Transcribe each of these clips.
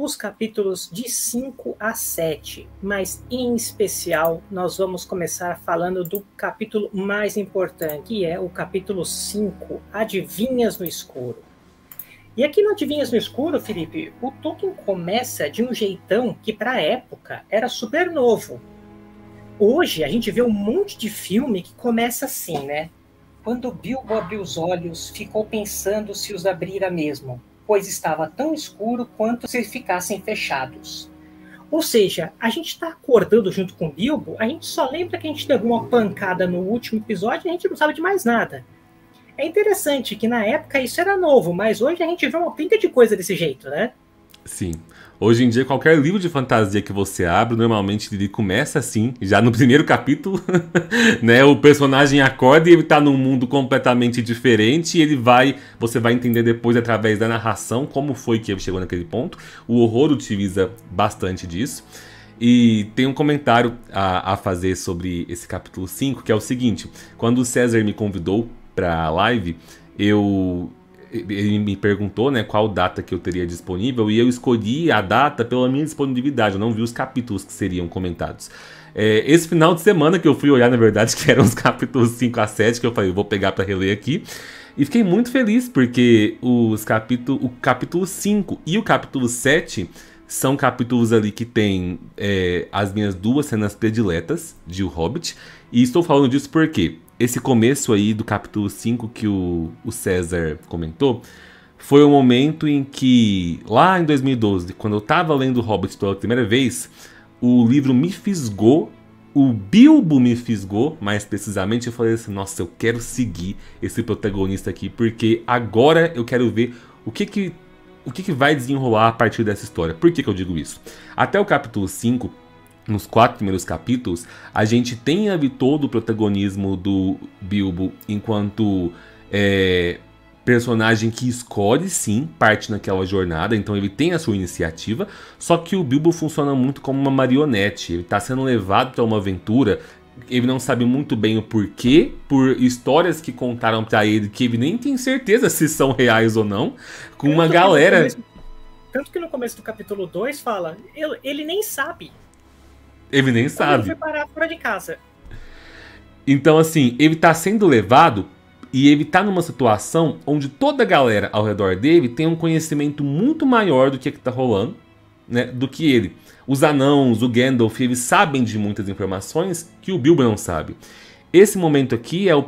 os capítulos de 5 a 7, mas em especial nós vamos começar falando do capítulo mais importante, que é o capítulo 5, Adivinhas no Escuro. E aqui no Adivinhas no Escuro, Felipe, o Tolkien começa de um jeitão que para a época era super novo. Hoje a gente vê um monte de filme que começa assim, né? Quando Bilbo abriu os olhos, ficou pensando se os abrira mesmo, pois estava tão escuro quanto se ficassem fechados. Ou seja, a gente está acordando junto com Bilbo, a gente só lembra que a gente levou uma pancada no último episódio e a gente não sabe de mais nada. É interessante que na época isso era novo, mas hoje a gente vê uma pinta de coisa desse jeito, né? Sim. Hoje em dia, qualquer livro de fantasia que você abre, normalmente ele começa assim, já no primeiro capítulo, né? O personagem acorda e ele tá num mundo completamente diferente e você vai entender depois, através da narração, como foi que ele chegou naquele ponto. O horror utiliza bastante disso. E tem um comentário a fazer sobre esse capítulo 5, que é o seguinte: quando o César me convidou pra live, ele me perguntou, né, qual data que eu teria disponível, e eu escolhi a data pela minha disponibilidade, eu não vi os capítulos que seriam comentados. Esse final de semana que eu fui olhar, na verdade, que eram os capítulos 5 a 7, que eu falei, vou pegar pra reler aqui, e fiquei muito feliz, porque o capítulo 5 e o capítulo 7 são capítulos ali que tem as minhas duas cenas prediletas de O Hobbit, e estou falando disso porque esse começo aí do capítulo 5 que o César comentou foi o momento em que, lá em 2012, quando eu tava lendo O Hobbit pela primeira vez, o livro me fisgou, o Bilbo me fisgou, mais precisamente. Eu falei assim, nossa, eu quero seguir esse protagonista aqui, porque agora eu quero ver o que vai desenrolar a partir dessa história. Por que eu digo isso? Até o capítulo 5, nos 4 primeiros capítulos, a gente tem ali todo o protagonismo do Bilbo enquanto personagem que escolhe, sim, parte naquela jornada, então ele tem a sua iniciativa, só que o Bilbo funciona muito como uma marionete, ele está sendo levado para uma aventura, ele não sabe muito bem o porquê, por histórias que contaram para ele, que ele nem tem certeza se são reais ou não, com uma galera... Tanto que no começo do capítulo 2 fala, ele nem sabe. Ele nem sabe. Ele foi parar fora de casa. Então, assim, ele tá sendo levado e ele tá numa situação onde toda a galera ao redor dele tem um conhecimento muito maior do que tá rolando, né, do que ele. Os anãos, o Gandalf, eles sabem de muitas informações que o Bilbo não sabe. Esse momento aqui é a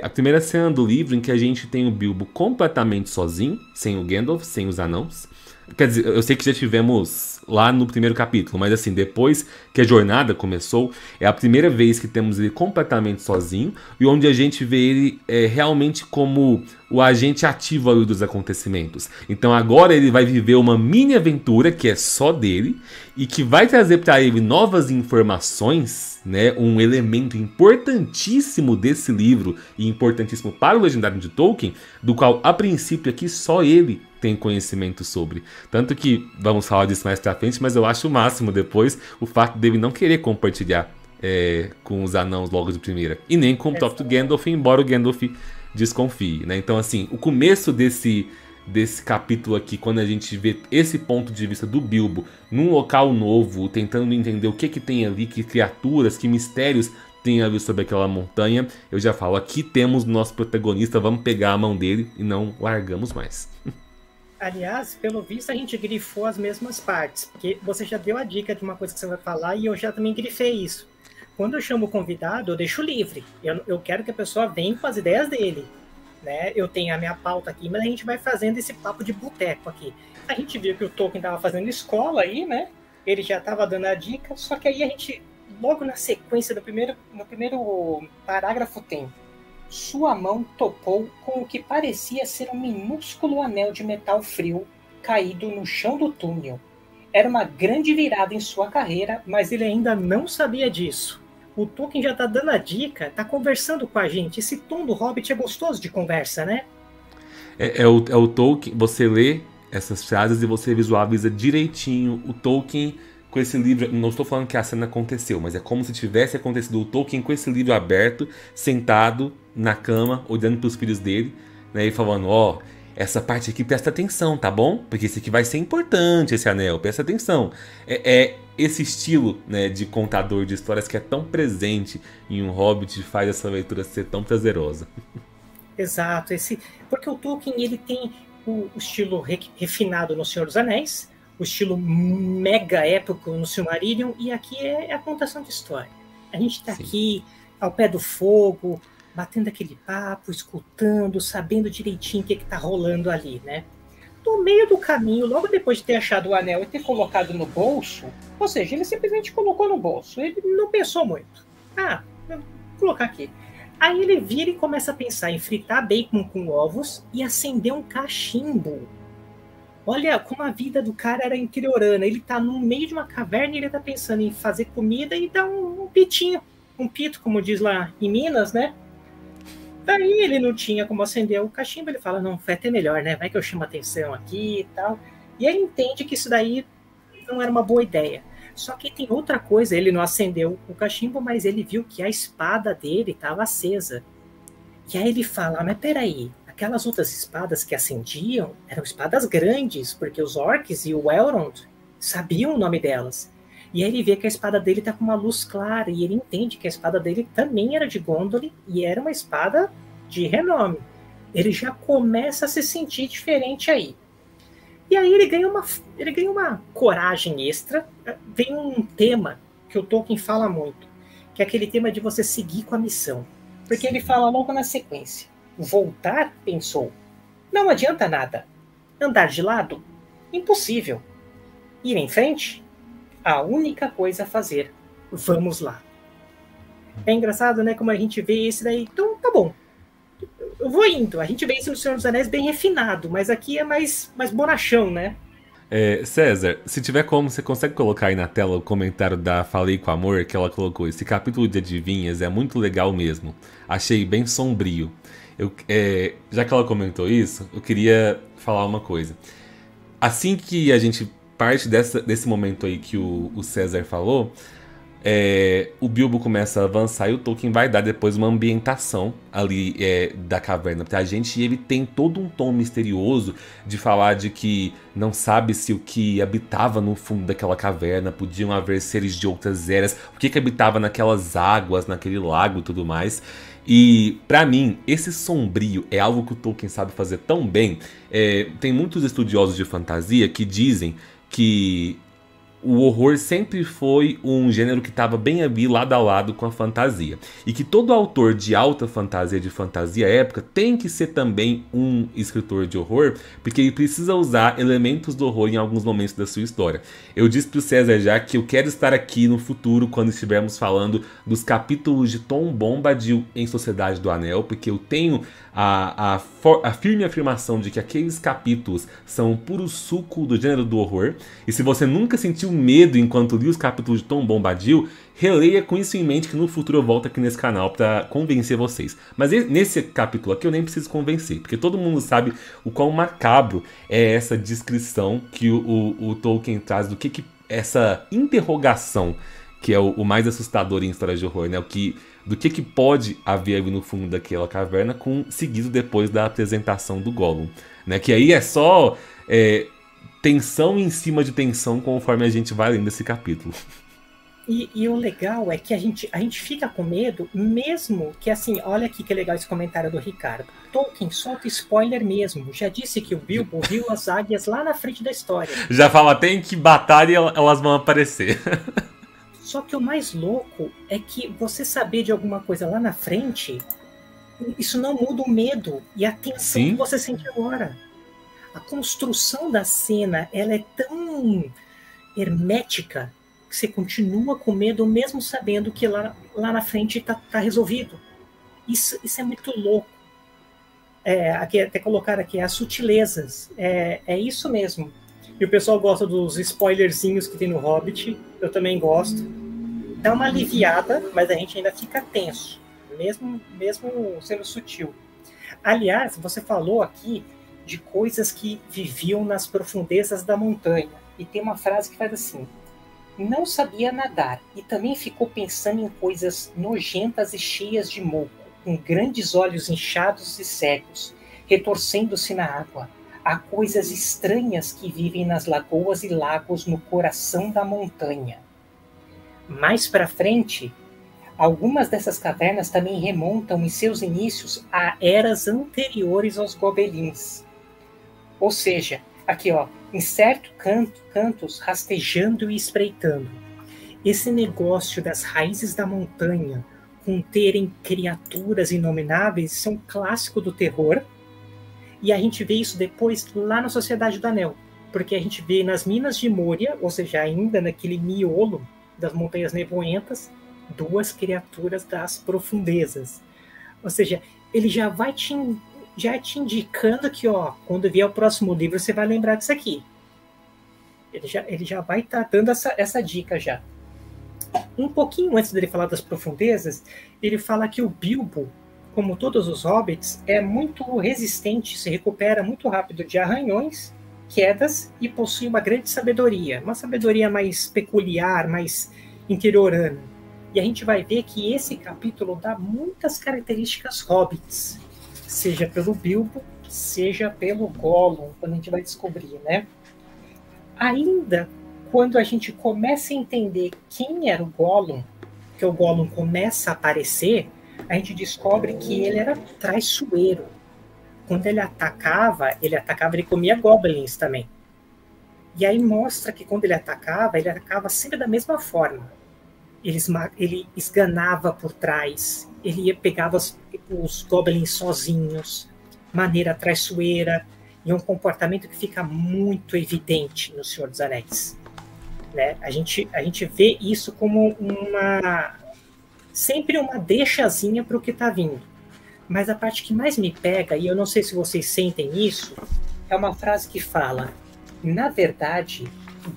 primeira cena do livro em que a gente tem o Bilbo completamente sozinho, sem o Gandalf, sem os anãos. Quer dizer, eu sei que já tivemos lá no primeiro capítulo, mas assim, depois que a jornada começou, é a primeira vez que temos ele completamente sozinho e onde a gente vê ele realmente como o agente ativo ali dos acontecimentos. Então agora ele vai viver uma mini aventura que é só dele e que vai trazer para ele novas informações, né? Um elemento importantíssimo desse livro e importantíssimo para o Legendário de Tolkien, do qual a princípio aqui só ele tem conhecimento sobre. Tanto que, vamos falar disso mais pra frente, mas eu acho o máximo depois o fato dele não querer compartilhar com os anãos logo de primeira. E nem com o próprio Gandalf, embora o Gandalf desconfie, né? Então, assim, o começo desse capítulo aqui, quando a gente vê esse ponto de vista do Bilbo num local novo, tentando entender o que tem ali, que criaturas, que mistérios tem ali sobre aquela montanha, eu já falo, aqui temos o nosso protagonista, vamos pegar a mão dele e não largamos mais. Aliás, pelo visto a gente grifou as mesmas partes, porque você já deu a dica de uma coisa que você vai falar e eu já também grifei isso. Quando eu chamo o convidado, eu deixo livre. Eu quero que a pessoa venha com as ideias dele, né? Eu tenho a minha pauta aqui, mas a gente vai fazendo esse papo de boteco aqui. A gente viu que o Tolkien estava fazendo escola aí, né? Ele já estava dando a dica, só que aí a gente, logo na sequência no primeiro parágrafo tem: sua mão tocou com o que parecia ser um minúsculo anel de metal frio caído no chão do túnel. Era uma grande virada em sua carreira, mas ele ainda não sabia disso. O Tolkien já tá dando a dica, tá conversando com a gente. Esse tom do Hobbit é gostoso de conversa, né? É o Tolkien, você lê essas frases e você visualiza direitinho o Tolkien com esse livro. Não estou falando que a cena aconteceu, mas é como se tivesse acontecido o Tolkien com esse livro aberto, sentado na cama, olhando para os filhos dele, né, e falando, essa parte aqui presta atenção, tá bom? Porque esse aqui vai ser importante, esse anel, presta atenção. É esse estilo, né, de contador de histórias que é tão presente em um Hobbit e faz essa leitura ser tão prazerosa. Exato, porque o Tolkien ele tem o estilo refinado no Senhor dos Anéis, o estilo mega épico no Silmarillion, e aqui é a contação de história. A gente está aqui ao pé do fogo, batendo aquele papo, escutando, sabendo direitinho o que está rolando ali, né? No meio do caminho, logo depois de ter achado o anel e ter colocado no bolso, ou seja, ele simplesmente colocou no bolso, ele não pensou muito. Vou colocar aqui. Aí ele vira e começa a pensar em fritar bacon com ovos e acender um cachimbo. Olha como a vida do cara era interiorana. Ele tá no meio de uma caverna e ele tá pensando em fazer comida e dar um pitinho. Um pito, como diz lá em Minas, né? Daí ele não tinha como acender o cachimbo. Ele fala, não, foi até melhor, né? Vai que eu chamo atenção aqui e tal. E ele entende que isso daí não era uma boa ideia. Só que tem outra coisa, ele não acendeu o cachimbo, mas ele viu que a espada dele estava acesa. E aí ele fala, mas peraí, aquelas outras espadas que acendiam eram espadas grandes, porque os orcs e o Elrond sabiam o nome delas. E aí ele vê que a espada dele está com uma luz clara, e ele entende que a espada dele também era de Gondolin, e era uma espada de renome. Ele já começa a se sentir diferente aí. E aí ele ganha uma coragem extra. Vem um tema que o Tolkien fala muito, que é aquele tema de você seguir com a missão. Porque ele fala logo na sequência. Voltar, pensou. Não adianta nada. Andar de lado? Impossível. Ir em frente? A única coisa a fazer. Vamos lá. É engraçado, né? Como a gente vê esse daí. Então, tá bom. Eu vou indo. A gente vê isso no Senhor dos Anéis bem refinado, mas aqui é mais bonachão, né? César, se tiver como, você consegue colocar aí na tela o comentário da Falei com Amor, que ela colocou. Esse capítulo de adivinhas é muito legal mesmo. Achei bem sombrio. Já que ela comentou isso, eu queria falar uma coisa. Assim que a gente parte desse momento aí que o César falou, o Bilbo começa a avançar e o Tolkien vai dar depois uma ambientação ali da caverna pra gente, e ele tem todo um tom misterioso de falar de que não sabe se o que habitava no fundo daquela caverna podiam haver seres de outras eras, o que habitava naquelas águas, naquele lago e tudo mais. E pra mim, esse sombrio é algo que o Tolkien sabe fazer tão bem. Tem muitos estudiosos de fantasia que dizem que o horror sempre foi um gênero que estava bem ali lado a lado com a fantasia. E que todo autor de alta fantasia, de fantasia épica, tem que ser também um escritor de horror, porque ele precisa usar elementos do horror em alguns momentos da sua história. Eu disse pro César já que eu quero estar aqui no futuro, quando estivermos falando dos capítulos de Tom Bombadil em Sociedade do Anel, porque eu tenho a firme afirmação de que aqueles capítulos são um puro suco do gênero do horror. E se você nunca sentiu medo enquanto li os capítulos de Tom Bombadil, releia com isso em mente, que no futuro eu volto aqui nesse canal para convencer vocês. Mas nesse capítulo aqui eu nem preciso convencer, porque todo mundo sabe o quão macabro é essa descrição que o Tolkien traz do que essa interrogação, que é o mais assustador em histórias de horror, né? Do que pode haver ali no fundo daquela caverna, seguido depois da apresentação do Gollum, né? Que aí é só tensão em cima de tensão conforme a gente vai lendo esse capítulo. E o legal é que a gente fica com medo, mesmo que assim, olha aqui que legal esse comentário do Ricardo. Tolkien solta spoiler mesmo. Já disse que o Bilbo viu as águias lá na frente da história. Já fala até em que batalha elas vão aparecer. Só que o mais louco é que você saber de alguma coisa lá na frente, isso não muda o medo e a tensão que você sente agora. A construção da cena, ela é tão hermética que você continua com medo mesmo sabendo que lá na frente tá resolvido. Isso é muito louco. Aqui, até colocar aqui as sutilezas. É isso mesmo. E o pessoal gosta dos spoilerzinhos que tem no Hobbit. Eu também gosto. Dá uma aliviada, mas a gente ainda fica tenso, mesmo sendo sutil. Aliás, você falou aqui de coisas que viviam nas profundezas da montanha. E tem uma frase que faz assim: não sabia nadar e também ficou pensando em coisas nojentas e cheias de moco, com grandes olhos inchados e cegos. retorcendo-se na água. Há coisas estranhas que vivem nas lagoas e lagos no coração da montanha. Mais para frente, algumas dessas cavernas também remontam em seus inícios a eras anteriores aos gobelins. Ou seja, aqui ó, em certos cantos rastejando e espreitando. Esse negócio das raízes da montanha conterem criaturas inomináveis, isso é um clássico do terror. E a gente vê isso depois lá na Sociedade do Anel, porque a gente vê nas Minas de Moria, ou seja, ainda naquele miolo das Montanhas Nevoentas, duas criaturas das profundezas. Ou seja, ele já vai te indicando que, ó, quando vier o próximo livro, você vai lembrar disso aqui. Ele já vai estar dando essa dica já. Um pouquinho antes dele falar das profundezas, ele fala que o Bilbo, como todos os hobbits, é muito resistente, se recupera muito rápido de arranhões, quedas e possui uma grande sabedoria. Uma sabedoria mais peculiar, mais interiorana. E a gente vai ver que esse capítulo dá muitas características hobbits, seja pelo Bilbo, seja pelo Gollum, quando a gente vai descobrir, né? Ainda quando a gente começa a entender quem era o Gollum, que o Gollum começa a aparecer, a gente descobre que ele era traiçoeiro. Quando ele atacava e comia goblins também. E aí mostra que quando ele atacava sempre da mesma forma. Ele esganava por trás, pegava os goblins sozinhos, maneira traiçoeira, e um comportamento que fica muito evidente no Senhor dos Anéis. Né? A gente vê isso como sempre uma deixazinha para o que está vindo. Mas a parte que mais me pega, e eu não sei se vocês sentem isso, é uma frase que fala: na verdade,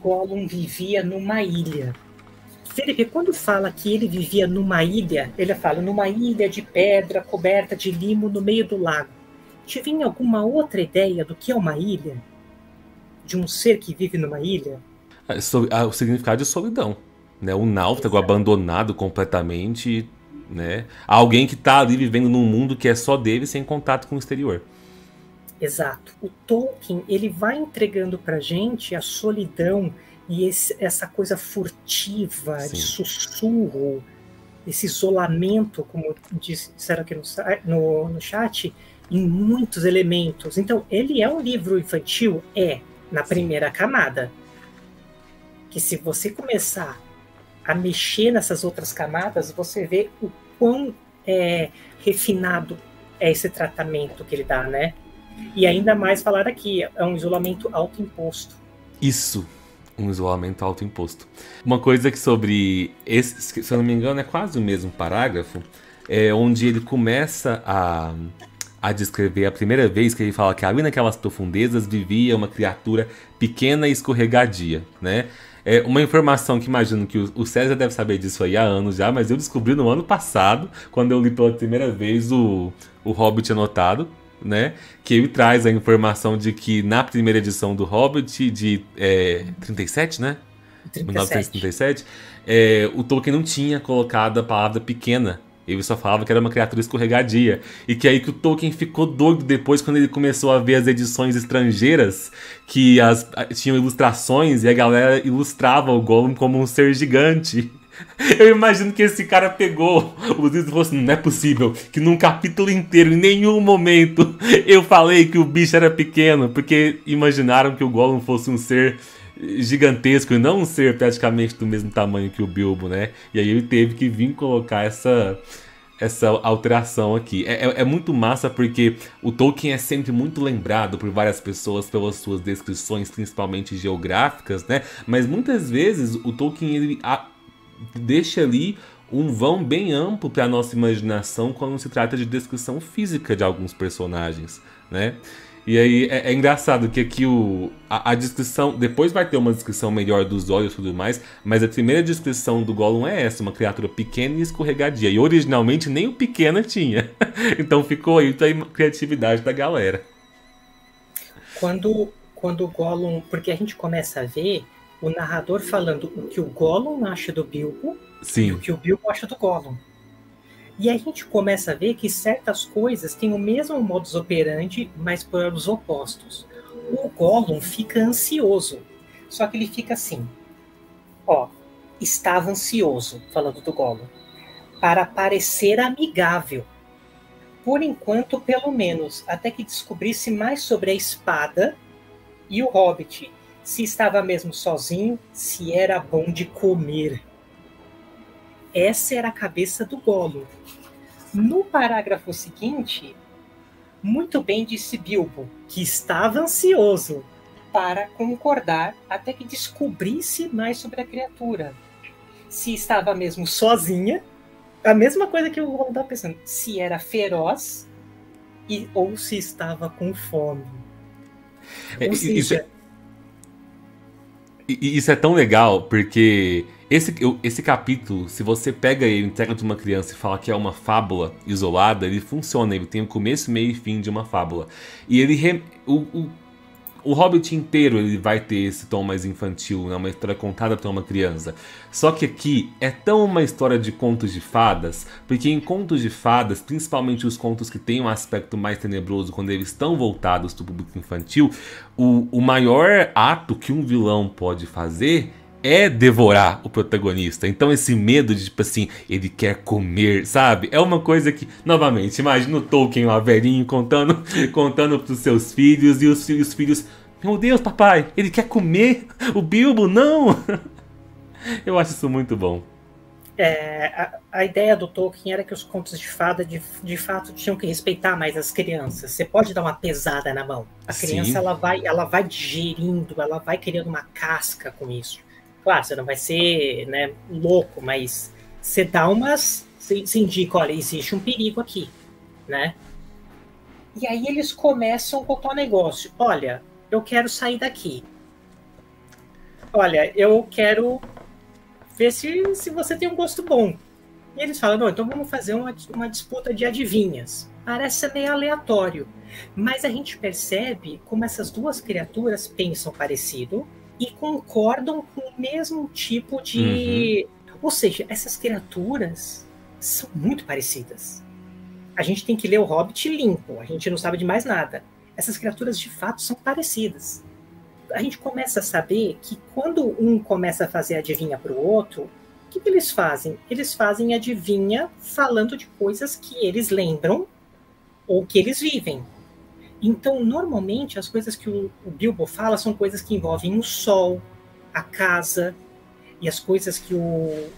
Gollum vivia numa ilha. Felipe, quando fala que ele vivia numa ilha, ele fala numa ilha de pedra coberta de limo no meio do lago. Te vem alguma outra ideia do que é uma ilha? De um ser que vive numa ilha? O significado de solidão, né? Um náufrago abandonado completamente, né? Alguém que está ali vivendo num mundo que é só dele, sem contato com o exterior. Exato. O Tolkien, ele vai entregando pra gente a solidão e essa coisa furtiva, Sim. de sussurro, esse isolamento, como disseram aqui no chat, em muitos elementos. Então, ele é um livro infantil? Na primeira camada. Que se você começar a mexer nessas outras camadas, você vê o quão refinado é esse tratamento que ele dá, né? E ainda mais falar aqui, é um isolamento autoimposto. Isso, um isolamento autoimposto. Uma coisa que sobre esse, se eu não me engano, é quase o mesmo parágrafo, onde ele começa a descrever a primeira vez que ele fala que ali naquelas profundezas vivia uma criatura pequena e escorregadia, né? É uma informação que imagino que o César deve saber disso aí há anos já, mas eu descobri no ano passado, quando eu li pela primeira vez o Hobbit Anotado, né? Que ele traz a informação de que na primeira edição do Hobbit, de 37, né? 1937, o Tolkien não tinha colocado a palavra pequena. Ele só falava que era uma criatura escorregadia. E que aí que o Tolkien ficou doido depois, quando ele começou a ver as edições estrangeiras, que tinham ilustrações e a galera ilustrava o Gollum como um ser gigante. Eu imagino que esse cara pegou os livros e falou assim: não é possível que num capítulo inteiro, em nenhum momento, eu falei que o bicho era pequeno, porque imaginaram que o Gollum fosse um ser gigantesco e não um ser praticamente do mesmo tamanho que o Bilbo, né? E aí ele teve que vir colocar essa alteração aqui. É muito massa porque o Tolkien é sempre muito lembrado por várias pessoas pelas suas descrições, principalmente geográficas, né? Mas muitas vezes o Tolkien ele deixa ali um vão bem amplo para a nossa imaginação quando se trata de descrição física de alguns personagens, né? E aí é engraçado que aqui a descrição, depois vai ter uma descrição melhor dos olhos e tudo mais, mas a primeira descrição do Gollum é essa, uma criatura pequena e escorregadia, e originalmente nem o pequena tinha. Então ficou aí a criatividade da galera. Quando o Gollum, porque a gente começa a ver o narrador falando o que o Gollum acha do Bilbo, Sim. e o que o Bilbo acha do Gollum. E a gente começa a ver que certas coisas têm o mesmo modus operandi, mas por os opostos. O Gollum fica ansioso, só que ele fica assim, ó, estava ansioso, falando do Gollum, para parecer amigável. Por enquanto, pelo menos, até que descobrisse mais sobre a espada e o Hobbit, se estava mesmo sozinho, se era bom de comer. Essa era a cabeça do Gollum. No parágrafo seguinte, muito bem disse Bilbo, que estava ansioso para concordar até que descobrisse mais sobre a criatura. Se estava mesmo sozinha, a mesma coisa que o Gollum estava pensando, se era feroz ou se estava com fome. Ou seja... Isso é tão legal, porque esse capítulo, se você pega ele, entrega de uma criança e fala que é uma fábula isolada, ele funciona, ele tem o começo, meio e fim de uma fábula. E ele o Hobbit inteiro ele vai ter esse tom mais infantil, né? Uma história contada por uma criança. Só que aqui é tão uma história de contos de fadas, porque em contos de fadas, principalmente os contos que têm um aspecto mais tenebroso, quando eles estão voltados para o público infantil, o maior ato que um vilão pode fazer é devorar o protagonista. Então esse medo de, tipo assim, ele quer comer, sabe? É uma coisa que, novamente, imagina o Tolkien lá, velhinho, contando pros seus filhos, e os filhos, meu Deus, papai, ele quer comer o Bilbo, não! Eu acho isso muito bom. A ideia do Tolkien era que os contos de fada, de fato, tinham que respeitar mais as crianças. Você pode dar uma pesada na mão. A criança, ela vai digerindo, ela vai criando uma casca com isso. Claro, você não vai ser, né, louco, mas você dá umas... Você indica, olha, existe um perigo aqui, né? E aí eles começam a contar um negócio. Olha, eu quero sair daqui. Olha, eu quero ver se você tem um gosto bom. E eles falam, não, então vamos fazer uma disputa de adivinhas. Parece ser meio aleatório. Mas a gente percebe como essas duas criaturas pensam parecido e concordam com o mesmo tipo de... Ou seja, essas criaturas são muito parecidas. A gente tem que ler o Hobbit limpo, a gente não sabe de mais nada. Essas criaturas, de fato, são parecidas. A gente começa a saber que quando um começa a fazer adivinha para o outro, o que eles fazem? Eles fazem adivinha falando de coisas que eles lembram ou que eles vivem. Então, normalmente, as coisas que o Bilbo fala são coisas que envolvem o sol, a casa, e as coisas que o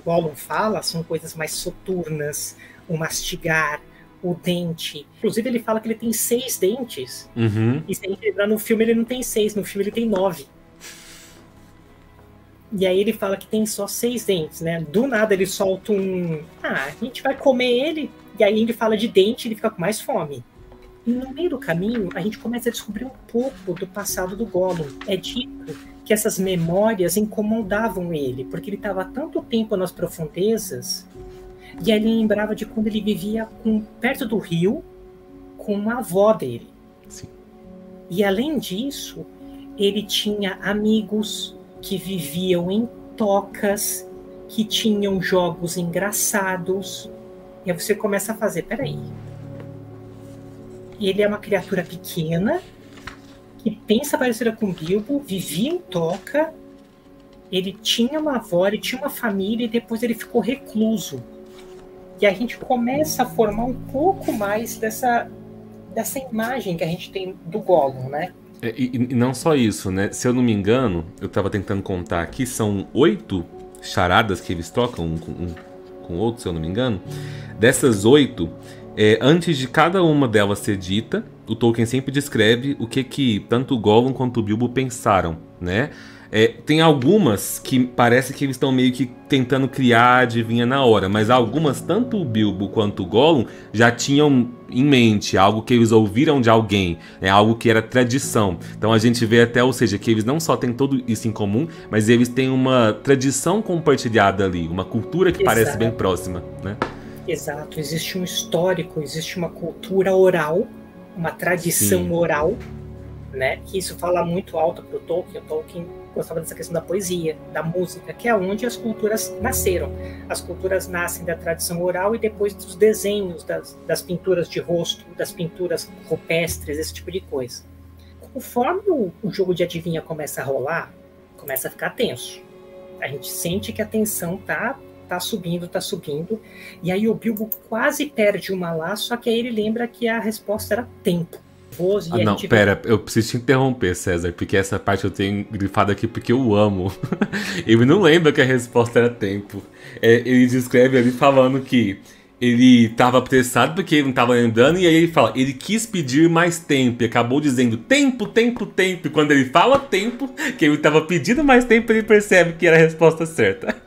Gollum fala são coisas mais soturnas, o mastigar, o dente. Inclusive, ele fala que ele tem 6 dentes. E se a gente lembrar, no filme ele não tem 6, no filme ele tem 9. E aí ele fala que tem só 6 dentes, né? Do nada ele solta a gente vai comer ele, e aí ele fala de dente e ele fica com mais fome. E no meio do caminho, a gente começa a descobrir um pouco do passado do Gollum. É dito que essas memórias incomodavam ele, porque ele estava há tanto tempo nas profundezas, e aí ele lembrava de quando ele vivia perto do rio com a avó dele. Sim. E além disso, ele tinha amigos que viviam em tocas, que tinham jogos engraçados. E aí você começa a fazer, peraí... Ele é uma criatura pequena, que pensa parecida com Bilbo, vivia em toca, ele tinha uma avó, ele tinha uma família, e depois ele ficou recluso. E a gente começa a formar um pouco mais dessa imagem que a gente tem do Gollum, né? E não só isso, né? Se eu não me engano, eu tava tentando contar aqui, são 8 charadas que eles trocam um com o outro, se eu não me engano. Dessas 8... antes de cada uma delas ser dita, o Tolkien sempre descreve o que tanto o Gollum quanto o Bilbo pensaram, né? Tem algumas que parece que eles estão meio que tentando criar adivinha na hora, mas algumas, tanto o Bilbo quanto o Gollum, já tinham em mente algo que eles ouviram de alguém, algo que era tradição. Então a gente vê até, ou seja, que eles não só têm tudo isso em comum, mas eles têm uma tradição compartilhada ali, uma cultura que parece bem próxima, né? Exato, existe um histórico, existe uma cultura oral, uma tradição oral, né? Que isso fala muito alto para o Tolkien. O Tolkien gostava dessa questão da poesia, da música, que é onde as culturas nasceram. As culturas nascem da tradição oral e depois dos desenhos, das pinturas de rosto, das pinturas rupestres, esse tipo de coisa. Conforme o jogo de adivinha começa a rolar, começa a ficar tenso. A gente sente que a tensão tá subindo, e aí o Bilbo quase perde uma lá, só que aí ele lembra que a resposta era tempo. Não, pera, eu preciso te interromper, César, porque essa parte eu tenho grifado aqui porque eu amo. Ele não lembra que a resposta era tempo. Ele descreve ali falando que ele estava apressado porque ele não estava lembrando, e aí ele fala, ele quis pedir mais tempo, e acabou dizendo tempo, tempo, tempo. E quando ele fala tempo, que ele estava pedindo mais tempo, ele percebe que era a resposta certa.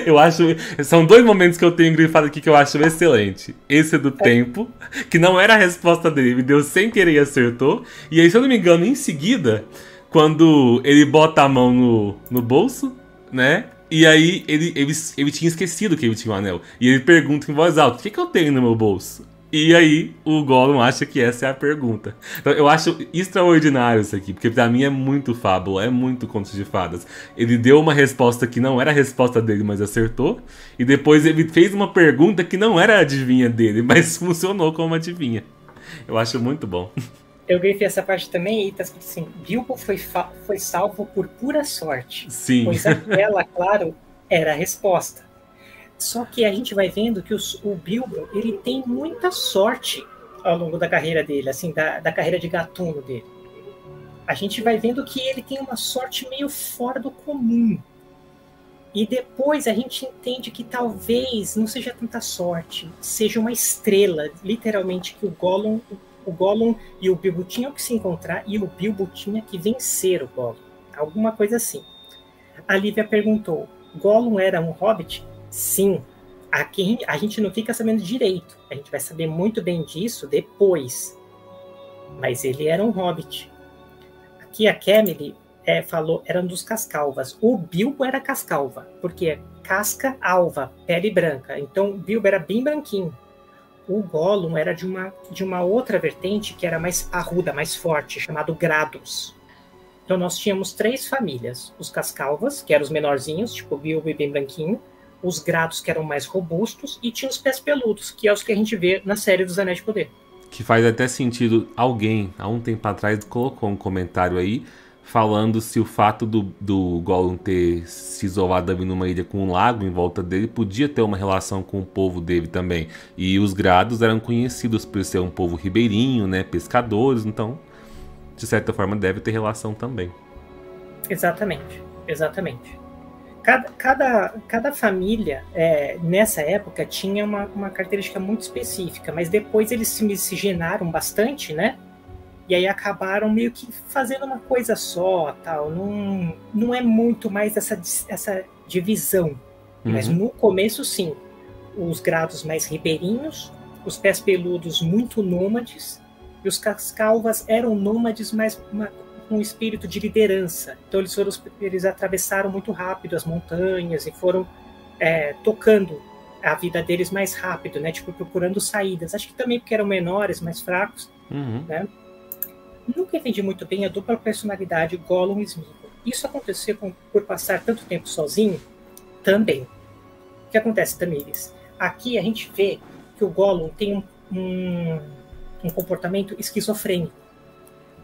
Eu acho. São dois momentos que eu tenho grifado aqui que eu acho excelente. Esse do tempo, que não era a resposta dele, ele deu sem querer e acertou. E aí, se eu não me engano, em seguida, quando ele bota a mão no bolso, né? E aí ele tinha esquecido que ele tinha um anel. E ele pergunta em voz alta: o que eu tenho no meu bolso? E aí o Gollum acha que essa é a pergunta. Então eu acho extraordinário isso aqui, porque pra mim é muito fábula, é muito contos de fadas. Ele deu uma resposta que não era a resposta dele, mas acertou. E depois ele fez uma pergunta que não era a adivinha dele, mas funcionou como adivinha. Eu acho muito bom. Eu grifei essa parte também e tá escrito assim: Bilbo foi salvo por pura sorte. Sim. Pois aquela, claro, era a resposta. Só que a gente vai vendo que o Bilbo, ele tem muita sorte ao longo da carreira dele, assim, da carreira de gatuno dele. A gente vai vendo que ele tem uma sorte meio fora do comum. E depois a gente entende que talvez não seja tanta sorte, seja uma estrela, literalmente, que o Gollum e o Bilbo tinham que se encontrar e o Bilbo tinha que vencer o Gollum. Alguma coisa assim. A Lívia perguntou, Gollum era um hobbit? Sim, aqui a gente não fica sabendo direito. A gente vai saber muito bem disso depois. Mas ele era um hobbit. Aqui a Camille falou, era um dos cascalvas. O Bilbo era cascalva, porque é casca alva, pele branca. Então o Bilbo era bem branquinho. O Gollum era de uma outra vertente que era mais parruda, mais forte, chamado Grados. Então nós tínhamos 3 famílias. Os cascalvas, que eram os menorzinhos, tipo o Bilbo e bem branquinho. Os Grados, que eram mais robustos, e tinha os pés peludos, que é os que a gente vê na série dos Anéis de Poder. Que faz até sentido, alguém, há um tempo atrás, colocou um comentário aí, falando se o fato do Gollum ter se isolado ali numa ilha com um lago em volta dele, podia ter uma relação com o povo dele também. E os Grados eram conhecidos por ser um povo ribeirinho, né, pescadores, então, de certa forma, deve ter relação também. Exatamente, exatamente. Cada família, nessa época, tinha uma característica muito específica, mas depois eles se miscigenaram bastante, né? E aí acabaram meio que fazendo uma coisa só, tal. Não é muito mais essa divisão. Uhum. Mas no começo, sim. Os Grados mais ribeirinhos, os pés peludos muito nômades, e os cascalvas eram nômades, mas com um espírito de liderança. Então eles atravessaram muito rápido as montanhas e foram tocando a vida deles mais rápido, né? Tipo, procurando saídas. Acho que também porque eram menores, mais fracos, né? Nunca entendi muito bem a dupla personalidade Gollum e Sméagol. Isso aconteceu por passar tanto tempo sozinho? Também. O que acontece, Tamires? Aqui a gente vê que o Gollum tem um comportamento esquizofrênico.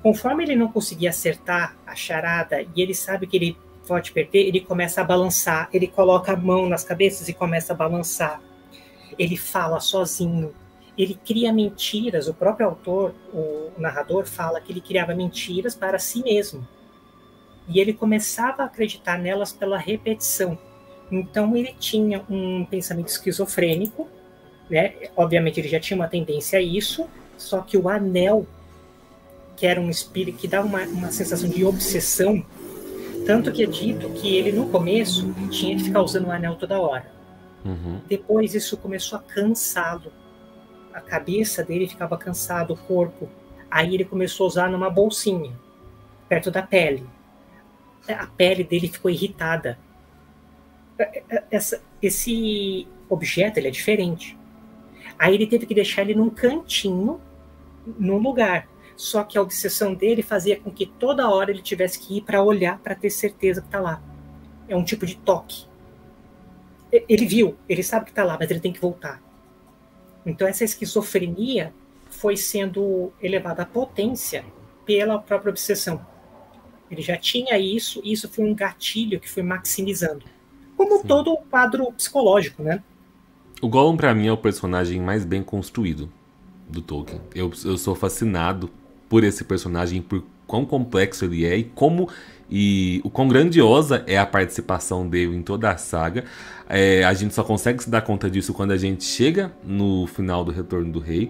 Conforme ele não conseguia acertar a charada e ele sabe que ele pode perder, ele começa a balançar, ele coloca a mão nas cabeças e começa a balançar. Ele fala sozinho, ele cria mentiras, o próprio autor, o narrador, fala que ele criava mentiras para si mesmo. E ele começava a acreditar nelas pela repetição. Então ele tinha um pensamento esquizofrênico, né? Obviamente ele já tinha uma tendência a isso, só que o anel, que era um espírito que dá uma sensação de obsessão, tanto que é dito que ele no começo tinha que ficar usando o anel toda hora. Depois isso começou a cansá-lo. A cabeça dele ficava cansada, o corpo. Aí ele começou a usar numa bolsinha, perto da pele. A pele dele ficou irritada. Esse objeto, ele é diferente. Aí ele teve que deixar ele num cantinho, num lugar. Só que a obsessão dele fazia com que toda hora ele tivesse que ir para olhar, para ter certeza que está lá. É um tipo de toque. Ele viu, ele sabe que está lá, mas ele tem que voltar. Então essa esquizofrenia foi sendo elevada à potência pela própria obsessão. Ele já tinha isso, e isso foi um gatilho que foi maximizando. Como Sim. todo o quadro psicológico, né? O Gollum, pra mim, é o personagem mais bem construído do Tolkien. Eu sou fascinado por esse personagem, por quão complexo ele é e o quão grandiosa é a participação dele em toda a saga. A gente só consegue se dar conta disso quando a gente chega no final do Retorno do Rei.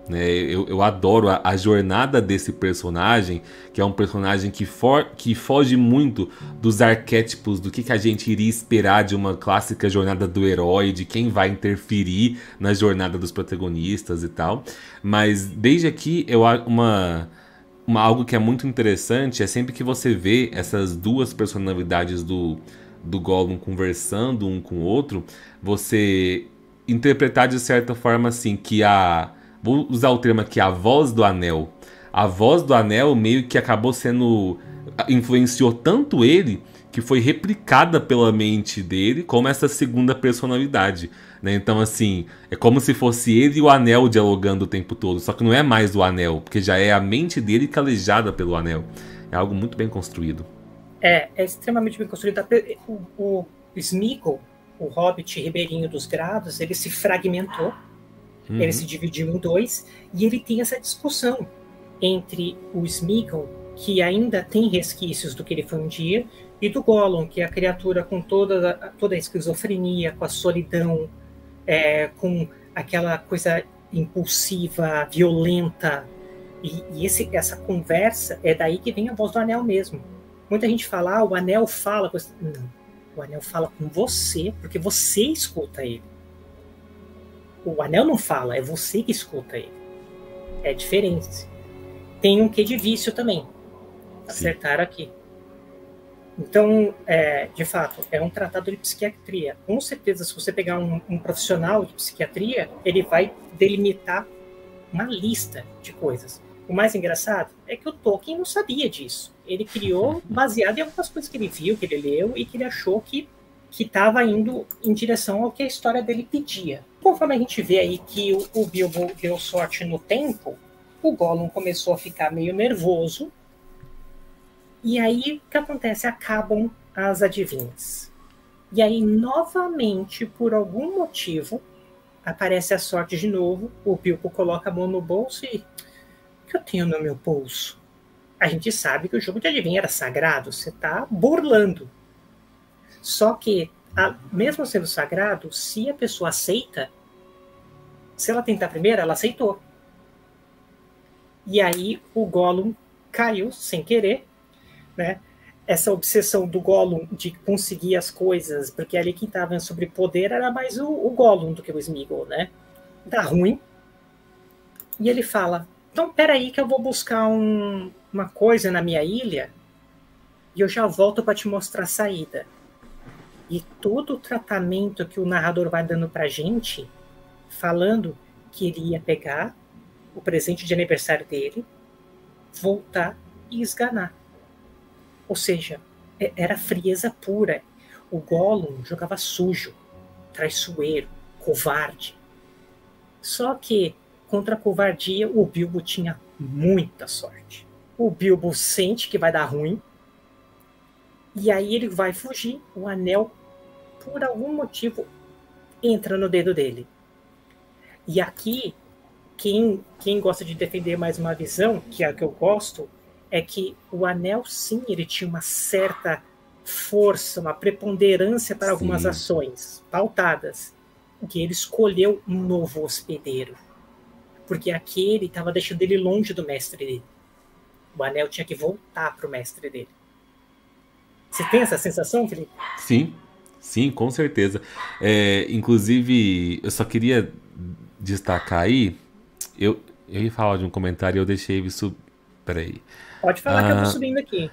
Eu adoro a jornada desse personagem, que é um personagem que foge muito dos arquétipos do que a gente iria esperar de uma clássica jornada do herói, de quem vai interferir na jornada dos protagonistas e tal. Mas desde aqui, algo que é muito interessante é sempre que você vê essas duas personalidades do Gollum conversando um com o outro, você interpretar de certa forma assim que vou usar o termo aqui, a voz do anel. A voz do anel meio que acabou influenciou tanto ele que foi replicada pela mente dele como essa segunda personalidade, né? Então, assim, é como se fosse ele e o anel dialogando o tempo todo. Só que não é mais o anel, porque já é a mente dele calejada pelo anel. É algo muito bem construído. É extremamente bem construído. O Sméagol, o hobbit ribeirinho dos Grados, ele se fragmentou. Ele se dividiu em dois, e ele tem essa discussão entre o Sméagol, que ainda tem resquícios do que ele foi um dia, e do Gollum, que é a criatura com toda a esquizofrenia, com a solidão, com aquela coisa impulsiva, violenta. E essa conversa é daí que vem a voz do anel mesmo. Muita gente fala, o anel fala... Não, o anel fala com você, porque você escuta ele. O anel não fala, é você que escuta ele. É diferente. Tem um quê de vício também. Acertaram aqui. Então, de fato, é um tratado de psiquiatria. Com certeza, se você pegar um profissional de psiquiatria, ele vai delimitar uma lista de coisas. O mais engraçado é que o Tolkien não sabia disso. Ele criou baseado em algumas coisas que ele viu, que ele leu, e que ele achou que estava indo em direção ao que a história dele pedia. Conforme a gente vê aí que o Bilbo deu sorte no tempo, o Gollum começou a ficar meio nervoso, e aí o que acontece? Acabam as adivinhas. E aí, novamente, por algum motivo, aparece a sorte de novo, o Bilbo coloca a mão no bolso e... O que eu tenho no meu bolso? A gente sabe que o jogo de adivinha era sagrado, você está burlando. Só que, mesmo sendo sagrado, se a pessoa aceita, se ela tentar primeiro, ela aceitou. E aí o Gollum caiu sem querer, né? Essa obsessão do Gollum de conseguir as coisas, porque ali quem estava sobre poder era mais o Gollum do que o Sméagol, né? Tá ruim. E ele fala, então peraí que eu vou buscar uma coisa na minha ilha e eu já volto para te mostrar a saída. E todo o tratamento que o narrador vai dando pra gente, falando que ele ia pegar o presente de aniversário dele, voltar e esganar. Ou seja, era frieza pura. O Gollum jogava sujo, traiçoeiro, covarde. Só que, contra a covardia, o Bilbo tinha muita sorte. O Bilbo sente que vai dar ruim, e aí ele vai fugir, o anel, por algum motivo, entra no dedo dele. E aqui, quem gosta de defender mais uma visão, que é a que eu gosto, é que o anel, sim, ele tinha uma certa força, uma preponderância para algumas ações pautadas, que ele escolheu um novo hospedeiro. Porque aquele estava deixando ele longe do mestre dele. O anel tinha que voltar para o mestre dele. Você tem essa sensação, Felipe? Sim, com certeza. Inclusive, eu só queria destacar aí, eu ia falar de um comentário e eu deixei isso... Peraí. Pode falar que eu tô subindo aqui.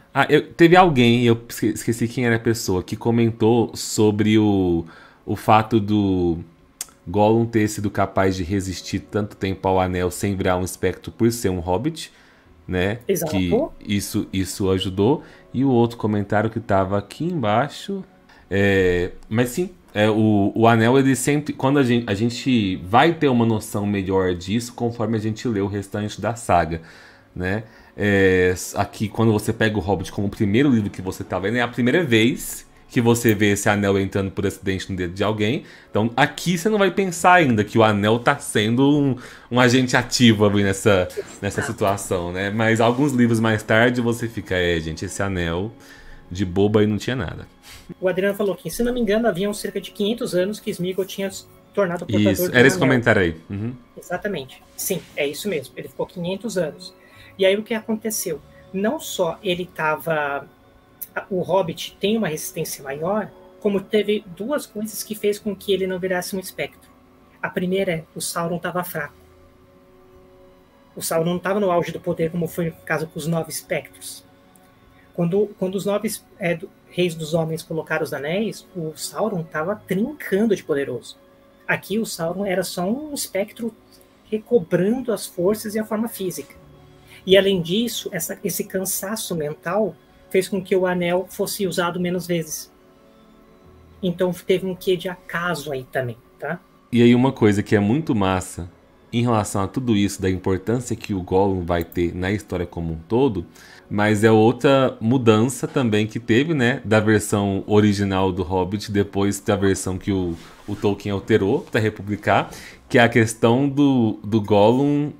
Teve alguém, eu esqueci quem era a pessoa, que comentou sobre o fato do Gollum ter sido capaz de resistir tanto tempo ao anel sem virar um espectro por ser um hobbit. né? Que Exato. isso ajudou. E o outro comentário que estava aqui embaixo. Mas sim, o anel, ele sempre. Quando a gente vai ter uma noção melhor disso conforme a gente lê o restante da saga, né? Aqui, quando você pega o Hobbit como o primeiro livro que você tá vendo, é a primeira vez que você vê esse anel entrando por acidente no dedo de alguém. Então, aqui você não vai pensar ainda que o anel tá sendo um agente ativo ali nessa situação, né? Mas alguns livros mais tarde você fica, gente, esse anel de boba aí não tinha nada. O Adriano falou que, se não me engano, haviam cerca de 500 anos que Sméagol tinha se tornado portador Isso, de era um esse anel. comentário aí. Uhum. Exatamente. Sim, é isso mesmo. Ele ficou 500 anos. E aí o que aconteceu? Não só ele estava... O Hobbit tem uma resistência maior, como teve duas coisas que fez com que ele não virasse um espectro. A primeira é o Sauron estava fraco. O Sauron não estava no auge do poder, como foi no caso com os 9 espectros. Quando os 9 reis dos homens colocaram os anéis, o Sauron estava trincando de poderoso. Aqui o Sauron era só um espectro recobrando as forças e a forma física. E além disso, esse cansaço mental fez com que o anel fosse usado menos vezes. Então teve um quê de acaso aí também, tá? E aí uma coisa que é muito massa em relação a tudo isso, da importância que o Gollum vai ter na história como um todo, mas é outra mudança também que teve, né, da versão original do Hobbit, depois da versão que o Tolkien alterou para republicar, que é a questão do Gollum.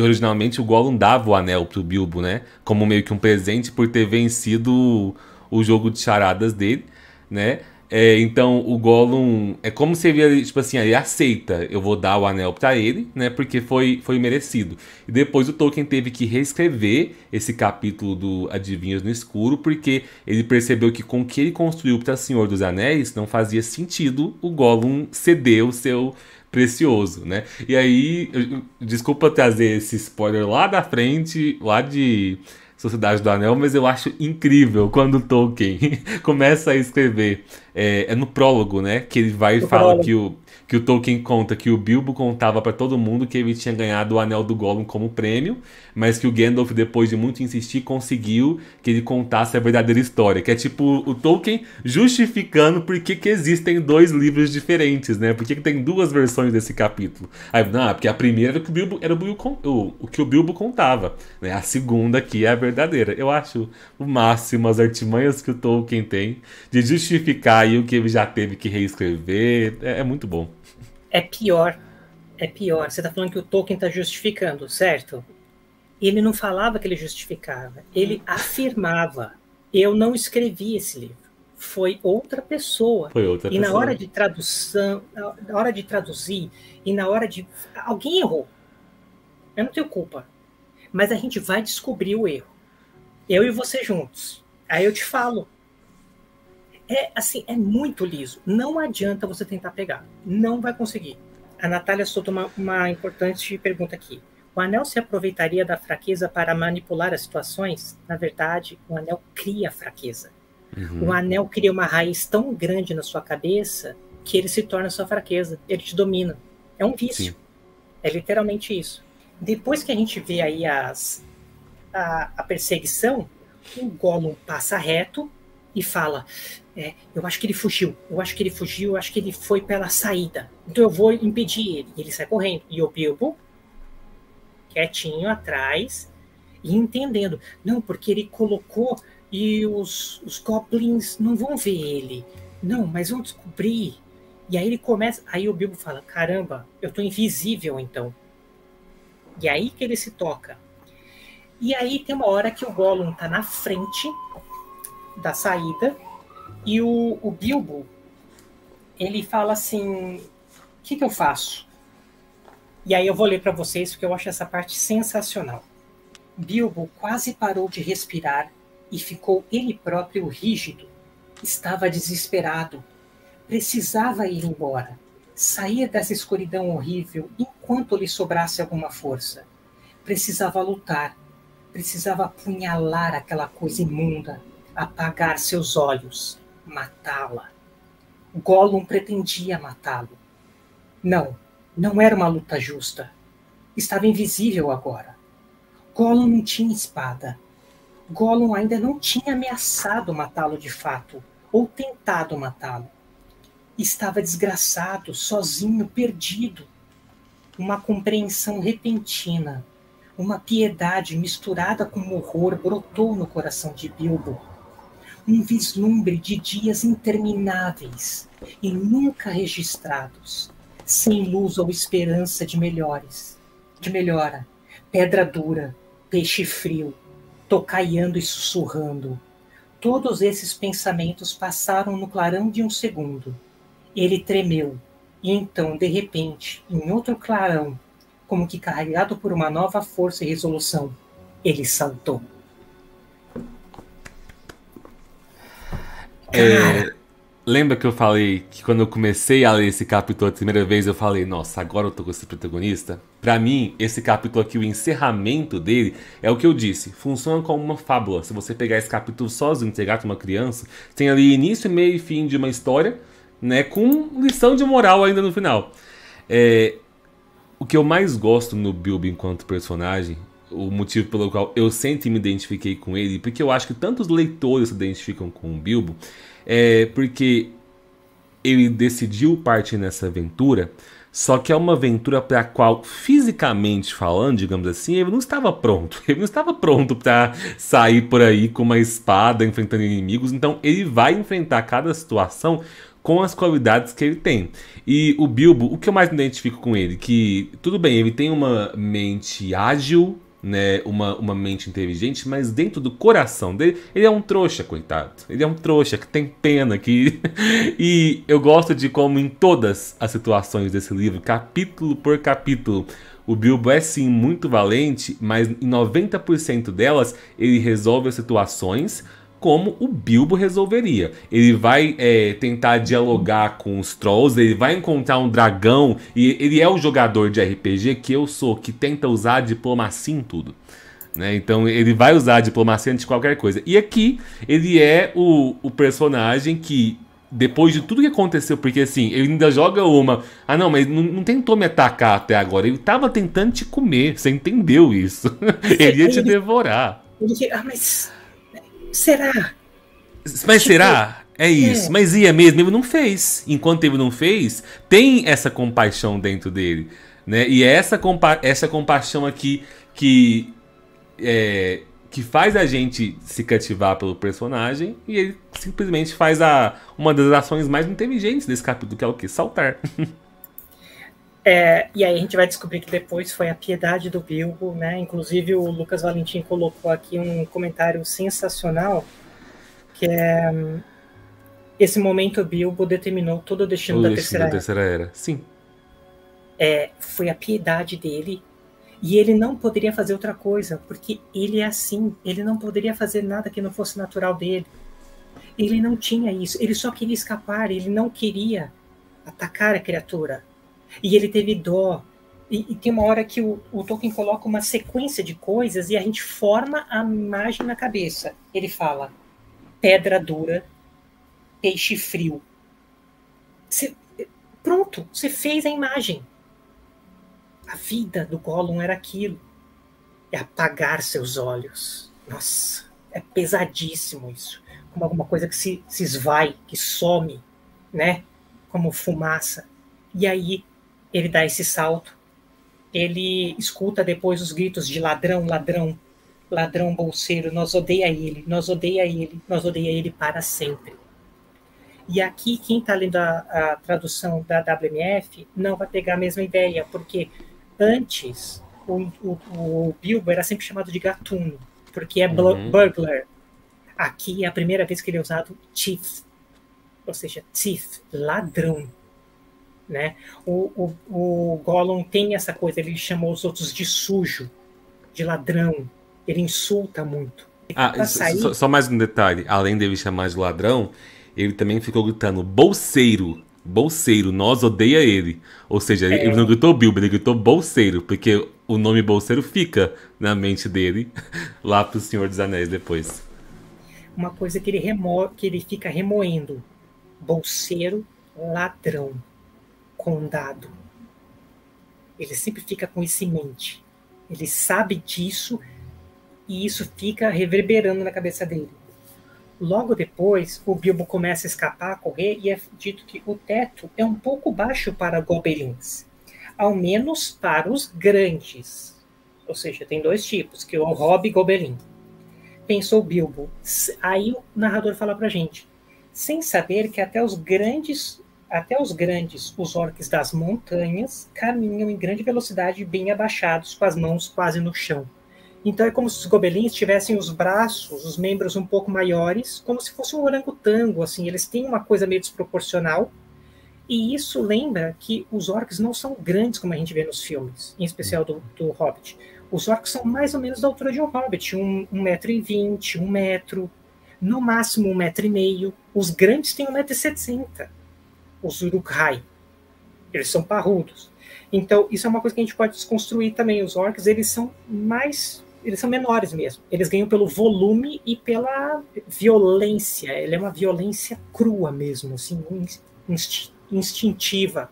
Originalmente o Gollum dava o anel pro Bilbo, né, como meio que um presente por ter vencido o jogo de charadas dele, né. Então o Gollum é como se ele, tipo assim, ele aceita, eu vou dar o anel pra ele, né, porque foi merecido. E depois o Tolkien teve que reescrever esse capítulo do Adivinhos no Escuro, porque ele percebeu que com o que ele construiu pra Senhor dos Anéis, não fazia sentido o Gollum ceder o seu precioso, né? E aí, desculpa trazer esse spoiler lá da frente, lá de Sociedade do Anel, mas eu acho incrível quando o Tolkien começa a escrever. É no prólogo, né? Que ele vai e fala que o Tolkien conta que o Bilbo contava pra todo mundo que ele tinha ganhado o Anel do Gollum como prêmio, mas que o Gandalf, depois de muito insistir, conseguiu que ele contasse a verdadeira história. Que é tipo o Tolkien justificando por que existem dois livros diferentes, né? Por que tem duas versões desse capítulo. Aí, não, porque a primeira era o que o Bilbo contava, né? A segunda aqui é a verdadeira. Eu acho o máximo as artimanhas que o Tolkien tem de justificar aí o que ele já teve que reescrever. É muito bom. É pior. Você está falando que o Tolkien está justificando, certo? Ele não falava que ele justificava. Ele afirmava. Eu não escrevi esse livro. Foi outra pessoa. E na hora de tradução, na hora de traduzir, e na hora de... Alguém errou. Eu não tenho culpa. Mas a gente vai descobrir o erro. Eu e você juntos. Aí eu te falo. É muito liso. Não adianta você tentar pegar. Não vai conseguir. A Natália soltou uma importante pergunta aqui. O anel se aproveitaria da fraqueza para manipular as situações? Na verdade, o anel cria fraqueza. Uhum. O anel cria uma raiz tão grande na sua cabeça que ele se torna sua fraqueza. Ele te domina. É um vício. Sim. É literalmente isso. Depois que a gente vê aí a perseguição, o Gollum passa reto e fala... eu acho que ele fugiu, eu acho que ele foi pela saída, então eu vou impedir ele. E ele sai correndo, e o Bilbo quietinho atrás e entendendo, não, porque ele colocou e os goblins não vão ver ele, não, mas vão descobrir. E aí ele começa, aí o Bilbo fala, caramba, eu tô invisível então. E aí que ele se toca. E aí tem uma hora que o Gollum tá na frente da saída. E o Bilbo, ele fala assim, o que eu faço? E aí eu vou ler para vocês, porque eu acho essa parte sensacional. Bilbo quase parou de respirar e ficou ele próprio rígido. Estava desesperado. Precisava ir embora. Sair dessa escuridão horrível enquanto lhe sobrasse alguma força. Precisava lutar. Precisava apunhalar aquela coisa imunda. Apagar seus olhos. Matá-la. Gollum pretendia matá-lo. Não era uma luta justa. Estava invisível agora. Gollum não tinha espada. Gollum ainda não tinha ameaçado matá-lo de fato, ou tentado matá-lo. Estava desgraçado, sozinho, perdido. Uma compreensão repentina, uma piedade misturada com horror brotou no coração de Bilbo. Um vislumbre de dias intermináveis e nunca registrados, sem luz ou esperança de melhora, pedra dura, peixe frio, tocaiando e sussurrando. Todos esses pensamentos passaram no clarão de um segundo. Ele tremeu, e então, de repente, em outro clarão, como que carregado por uma nova força e resolução, ele saltou. Lembra que eu falei que quando eu comecei a ler esse capítulo a primeira vez, eu falei, nossa, agora eu tô com esse protagonista? Pra mim, esse capítulo aqui, o encerramento dele, é o que eu disse, funciona como uma fábula. Se você pegar esse capítulo sozinho, entregar pra uma criança, tem ali início, meio e fim de uma história, né, com lição de moral ainda no final. O que eu mais gosto no Bilbo enquanto personagem, o motivo pelo qual eu sempre me identifiquei com ele, porque eu acho que tantos leitores se identificam com o Bilbo, é porque ele decidiu partir nessa aventura, só que é uma aventura para a qual, fisicamente falando, digamos assim, ele não estava pronto. Ele não estava pronto para sair por aí com uma espada enfrentando inimigos, então ele vai enfrentar cada situação com as qualidades que ele tem. E o Bilbo, o que eu mais me identifico com ele, que tudo bem, ele tem uma mente ágil, né, uma mente inteligente, mas dentro do coração dele, ele é um trouxa, coitado. Ele é um trouxa que tem pena que e eu gosto de como em todas as situações desse livro, capítulo por capítulo, o Bilbo é sim muito valente, mas em 90% delas ele resolve as situações como o Bilbo resolveria. Ele vai tentar dialogar com os Trolls, ele vai encontrar um dragão, e ele é o jogador de RPG que eu sou, que tenta usar a diplomacia em tudo. Né? Então ele vai usar a diplomacia antes de qualquer coisa. E aqui ele é o personagem que, depois de tudo que aconteceu, porque assim, ele ainda joga uma... Ah não, mas não tentou me atacar até agora, ele tava tentando te comer, você entendeu isso? Ele ia te devorar. Mas... será? Mas será? É isso. Mas ia mesmo, ele não fez. Enquanto ele não fez, tem essa compaixão dentro dele. Né? E é essa compaixão aqui que faz a gente se cativar pelo personagem. E ele simplesmente faz uma das ações mais inteligentes desse capítulo, que é o quê? Saltar. E aí a gente vai descobrir que depois foi a piedade do Bilbo, né? Inclusive o Lucas Valentim colocou aqui um comentário sensacional, que é: esse momento o Bilbo determinou todo o destino da Terceira Era. Sim. Foi a piedade dele, e ele não poderia fazer outra coisa, porque ele é assim, ele não poderia fazer nada que não fosse natural dele. Ele não tinha isso, ele só queria escapar, ele não queria atacar a criatura. E ele teve dó. E tem uma hora que o Tolkien coloca uma sequência de coisas e a gente forma a imagem na cabeça. Ele fala: pedra dura, peixe frio. Pronto, você fez a imagem. A vida do Gollum era aquilo. É apagar seus olhos. Nossa, é pesadíssimo isso. Como alguma coisa que se esvai, que some, né? Como fumaça. E aí ele dá esse salto, ele escuta depois os gritos de ladrão, ladrão, ladrão bolseiro, nós odeia ele, nós odeia ele, nós odeia ele para sempre. E aqui, quem está lendo a tradução da WMF não vai pegar a mesma ideia, porque antes o Bilbo era sempre chamado de gatuno, porque é burglar. Aqui é a primeira vez que ele é usado thief, ou seja, thief, ladrão. Né? O Gollum tem essa coisa, ele chamou os outros de sujo, de ladrão, ele insulta muito. Só mais um detalhe, além dele chamar de ladrão, ele também ficou gritando bolseiro, nós odeia ele. Ou seja, ele não gritou Bilbo, ele gritou bolseiro, porque o nome bolseiro fica na mente dele lá pro Senhor dos Anéis depois. Uma coisa que ele fica remoendo: bolseiro, ladrão, condado. Ele sempre fica com isso em mente. Ele sabe disso E isso fica reverberando na cabeça dele. Logo depois, o Bilbo começa a escapar, a correr, e é dito que o teto é um pouco baixo para gobelins. Ao menos para os grandes. Ou seja, tem dois tipos, que é o Hobbit e Gobelin. Pensou Bilbo. Aí o narrador fala pra gente, sem saber que até os grandes, os orques das montanhas, caminham em grande velocidade, bem abaixados, com as mãos quase no chão. Então é como se os gobelins tivessem os braços, os membros um pouco maiores, como se fosse um orangotango, assim, eles têm uma coisa meio desproporcional, e isso lembra que os orcs não são grandes como a gente vê nos filmes, em especial do Hobbit. Os orcs são mais ou menos da altura de um hobbit, 1,20 m, 1 metro, no máximo 1,5 m. Os grandes têm 1,70 m, os Uruk-hai. Eles são parrudos. Então, isso é uma coisa que a gente pode desconstruir também. Os orcs, eles são menores mesmo. Eles ganham pelo volume e pela violência. Ele é uma violência crua mesmo, assim, instintiva,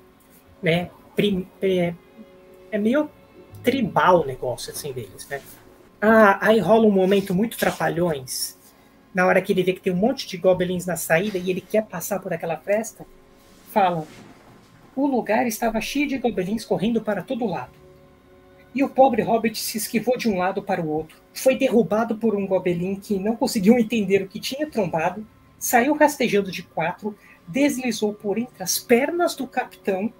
né? É meio tribal o negócio assim deles, né? Aí rola um momento muito trapalhões, na hora que ele vê que tem um monte de goblins na saída e ele quer passar por aquela fresta, fala: o lugar estava cheio de goblins correndo para todo lado. E o pobre hobbit se esquivou de um lado para o outro, foi derrubado por um goblin que não conseguiu entender o que tinha trombado, saiu rastejando de 4, deslizou por entre as pernas do capitão,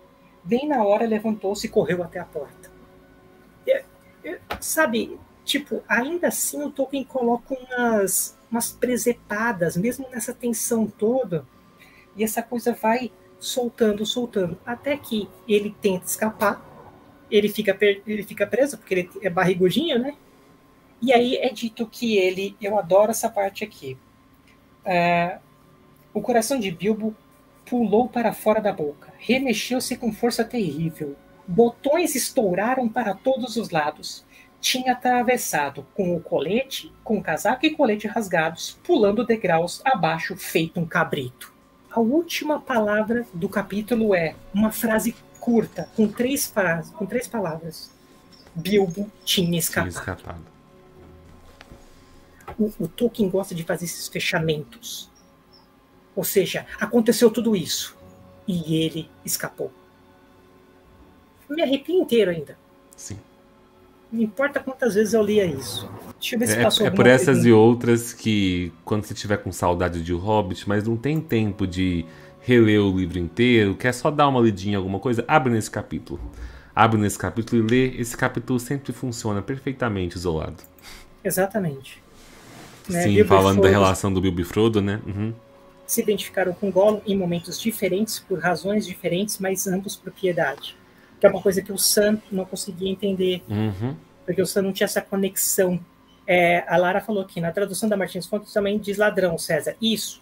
bem na hora levantou-se e correu até a porta. Sabe, tipo, ainda assim o Tolkien coloca umas presepadas, mesmo nessa tensão toda, e essa coisa vai soltando, até que ele tenta escapar, ele fica preso, porque ele é barrigudinho, né? E aí é dito que eu adoro essa parte aqui, o coração de Bilbo pulou para fora da boca, remexeu-se com força terrível, botões estouraram para todos os lados. Tinha atravessado com o colete, com o casaco e colete rasgados, pulando degraus abaixo, feito um cabrito. A última palavra do capítulo é uma frase curta, com três palavras. Bilbo tinha escapado. O Tolkien gosta de fazer esses fechamentos. Ou seja, aconteceu tudo isso e ele escapou. Me arrepio inteiro ainda. Sim. Não importa quantas vezes eu lia isso. Deixa eu ver se passou por essas e outras que, quando você tiver com saudade de O Hobbit, mas não tem tempo de reler o livro inteiro, quer só dar uma lidinha em alguma coisa, abre nesse capítulo. Abre nesse capítulo e lê. Esse capítulo sempre funciona perfeitamente isolado. Exatamente. Sim, né? Falando da relação do Bilbo e Frodo, né? Uhum. Se identificaram com Gollum em momentos diferentes, por razões diferentes, mas ambos por piedade. Que é uma coisa que o Sam não conseguia entender, porque o Sam não tinha essa conexão. A Lara falou aqui, na tradução da Martins Fontes também diz ladrão, César. Isso.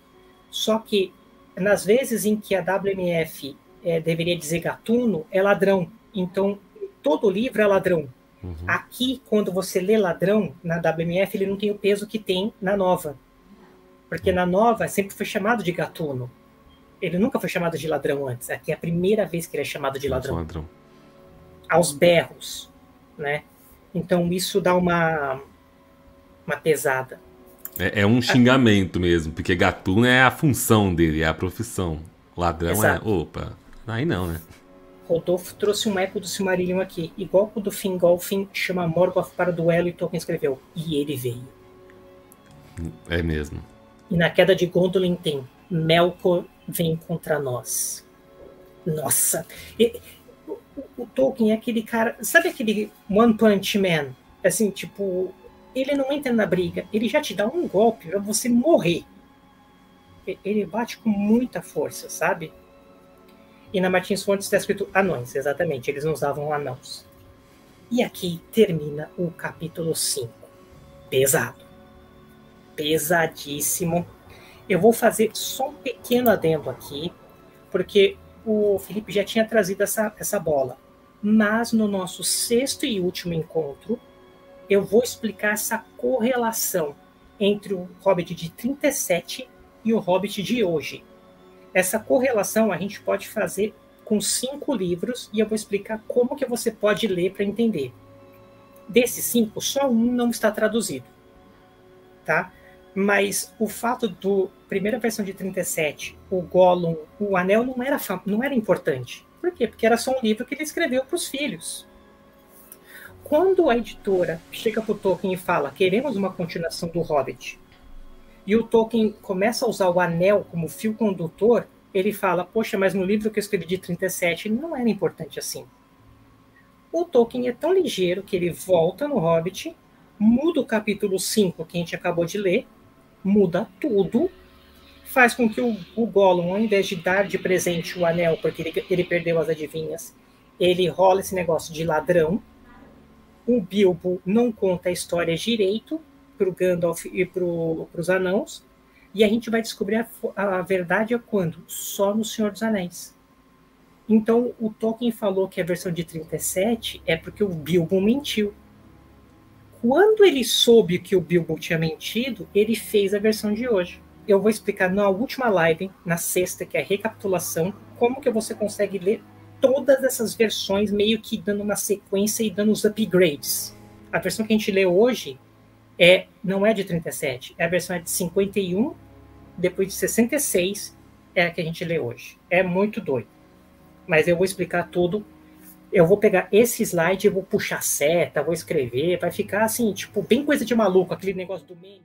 Só que, nas vezes em que a WMF deveria dizer gatuno, é ladrão. Então, todo livro é ladrão. Aqui, quando você lê ladrão, na WMF, ele não tem o peso que tem na nova. Porque na nova sempre foi chamado de gatuno. Ele nunca foi chamado de ladrão antes. Aqui é a primeira vez que ele é chamado de ladrão. Aos berros, né? Então isso dá uma pesada. É um xingamento mesmo, porque gatuno é a função dele, é a profissão. Ladrão Exato. Opa, aí não, né? Rodolfo trouxe um eco do Silmarillion aqui, igual o do Fingolfin chama Morgoth para o duelo e Tolkien escreveu, e ele veio. É mesmo. E na queda de Gondolin tem Melkor vem contra nós. Nossa! O Tolkien é aquele cara... Sabe aquele One Punch Man? Assim, tipo... Ele não entra na briga. Ele já te dá um golpe pra você morrer. Ele bate com muita força, sabe? E na Martins Fontes está escrito anões. Exatamente, eles não usavam anãos. E aqui termina o capítulo 5. Pesado. Pesadíssimo. Eu vou fazer só um pequeno adendo aqui, porque o Felipe já tinha trazido essa bola. Mas no nosso 6º e último encontro, eu vou explicar essa correlação entre o Hobbit de 37 e o Hobbit de hoje. Essa correlação a gente pode fazer com 5 livros e eu vou explicar como que você pode ler para entender. Desses 5, só um não está traduzido. tá? Mas o fato do primeira versão de 37, o Gollum, o Anel não era importante. Por quê? Porque era só um livro que ele escreveu para os filhos. Quando a editora chega para o Tolkien e fala, queremos uma continuação do Hobbit, e o Tolkien começa a usar o Anel como fio condutor, ele fala, poxa, mas no livro que eu escrevi de 37 não era importante assim. O Tolkien é tão ligeiro que ele volta no Hobbit, muda o capítulo 5 que a gente acabou de ler, muda tudo, faz com que o Gollum, ao invés de dar de presente o anel, porque ele perdeu as adivinhas, ele rola esse negócio de ladrão. O Bilbo não conta a história direito para o Gandalf e para os anãos, e a gente vai descobrir a verdade quando? Só no Senhor dos Anéis. Então, o Tolkien falou que a versão de 37 é porque o Bilbo mentiu. Quando ele soube que o Bilbo tinha mentido, ele fez a versão de hoje. Eu vou explicar na última live, na sexta, que é a recapitulação, como que você consegue ler todas essas versões meio que dando uma sequência e dando os upgrades. A versão que a gente lê hoje não é de 37, a versão é de 51, depois de 66 é a que a gente lê hoje. É muito doido. Mas eu vou explicar tudo. Eu vou pegar esse slide, eu vou puxar seta, vou escrever, vai ficar assim, tipo, bem coisa de maluco, aquele negócio do meme.